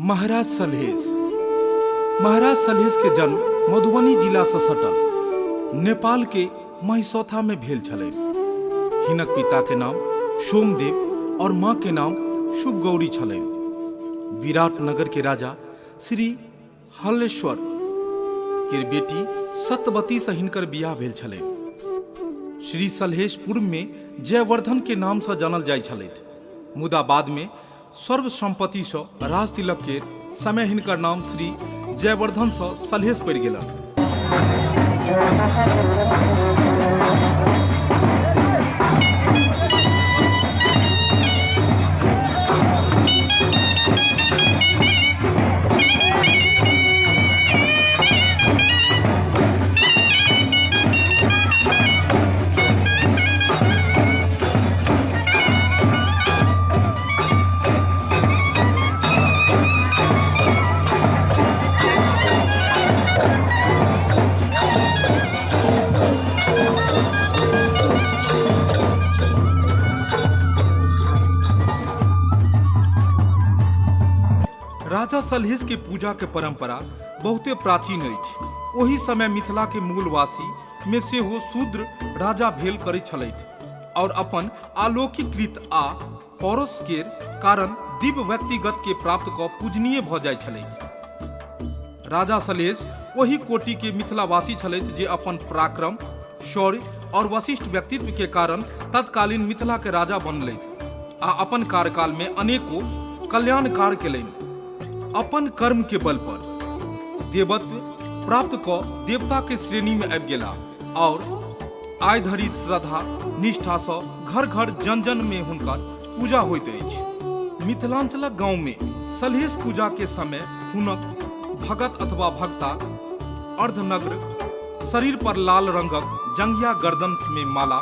महाराज सलहेश। महाराज सलहेश के जन्म मधुबनी जिला से सटल नेपाल के महिसौथा में भेल छलै। हिनक पिता के नाम सोमदेव और माँ के नाम शुभगौरी छलैन। विराटनगर के राजा श्री हल्लेश्वर के बेटी सत्यवती से हिनकर बियाह भेल छलैन। श्री सलहेश पूर्व में जयवर्धन के नाम से जानल जाय छलैथ, मुदा बाद में सर्व संपत्ति से राज तिलक के समय हिनकर नाम श्री जयवर्धन से सलहेश पड़ गेलन। राजा सलहेश के पूजा के परंपरा बहुते प्राचीन अछि। ओही समय मिथिला के मूलवासी में से हो शूद्र राजा भेल करैत छलैथ और अपन अलौकिक रीत आ पौरुष के कारण दिव्य व्यक्तिगत के प्राप्त क पूजनीय भ जाय छलैथ। राजा सलहेश ओही कोटि के मिथिलावासी छलैथ जे अपन पराक्रम, शौर्य और वशिष्ठ व्यक्तित्व के कारण तत्कालीन मिथिला के राजा बनलैथ आ अपन कार्यकाल में अनेको कल्याण कार्य केलनि। अपन कर्म के बल पर देवत्व प्राप्त क देवता के श्रेणी में आबि गेला और आइ धरि श्रद्धा निष्ठा से घर घर जन जन में हुनकर पूजा होइत अछि। मिथिलांचलक गांव में सलहेश पूजा के समय हुनक भगत अथवा भक्ता अर्धनग्न शरीर पर लाल रंगक जंघिया गर्दन में माला,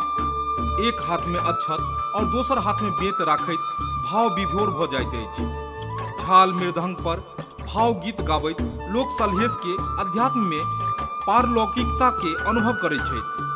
एक हाथ में अक्षत और दोसर हाथ में बेत राखैत भाव विभोर भ जाइत अछि। झाल मृदंग पर भाव गीत गाबैत लोक सलहेश के अध्यात्म में पारलौकिकता के अनुभव करैत छथि।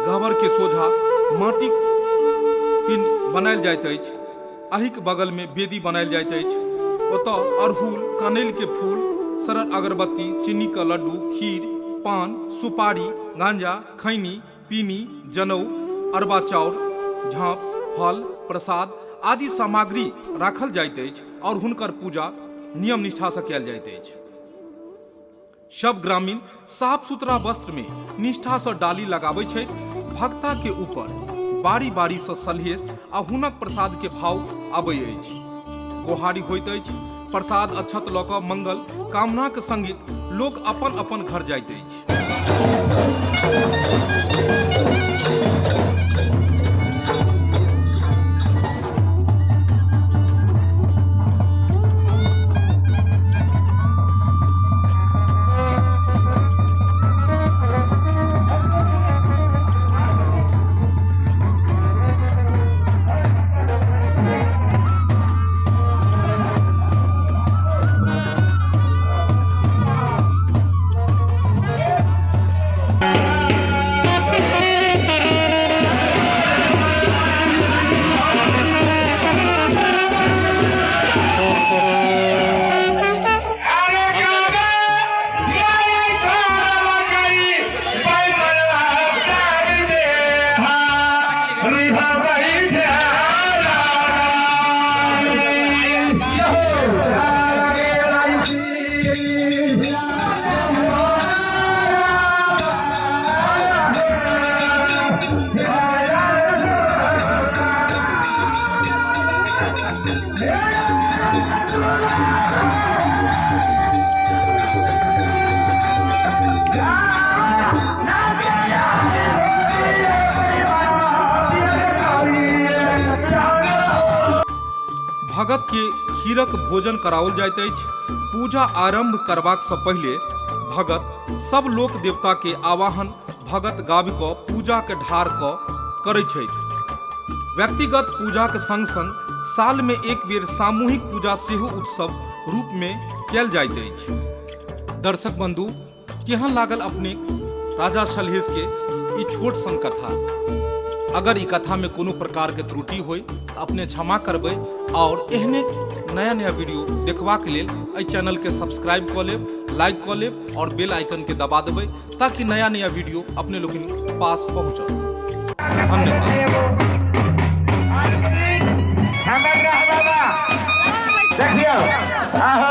गहबर के सोझा माटिक पिंड बनायल जाइत अछि। अहिक बगल में वेदी बनायल जाइत अछि। ओतऽ अड़हुल, कनैल के फूल, सरल अगरबत्ती, चीनी का लड्डू, खीर, पान, सुपारी, गांजा, खैनी, पीनी, जनौ, अरबा चाउर, झाँप, फल, प्रसाद आदि सामग्री राखल जाइत अछि और हुनकर पूजा नियम निष्ठा से कयल जाइत अछि। सब ग्रामीण साफ सुथरा वस्त्र में निष्ठा से डाली लगाबै छथि। भक्ता के ऊपर बारी बारी से सलहेश आ हुनक प्रसाद के भाव आबै अछि। गोहारी होइत अछि। प्रसाद अक्षत लऽ कऽ मंगल कामना के संगे लोक अपन अपन घर जाइत अछि। भगत के खीरक भोजन कराओल जाइत अछि। पूजा आरंभ करबाक सँ पहिले भगत सब लोक देवता के आवाहन भगत गाबि कऽ पूजा के ढार कऽ करैत छथि। व्यक्तिगत पूजा के संग संग साल में एक बेर सामूहिक पूजा सेहो उत्सव रूप में कयल जाइत अछि। दर्शक बंधु, केहन लागल अपने राजा सलहेश के ई छोट सन कथा। अगर ई कथा में कोनो प्रकार के त्रुटि होय तो अपने क्षमा करबै और एहने नया नया वीडियो देखबाक लेल एहि चैनल के सब्सक्राइब कऽ लेब, लाइक कऽ लेब और बेल आइकन के दबा देबै ताकि नया नया वीडियो अपने लोगन पास पहुँचत। धन्यवाद।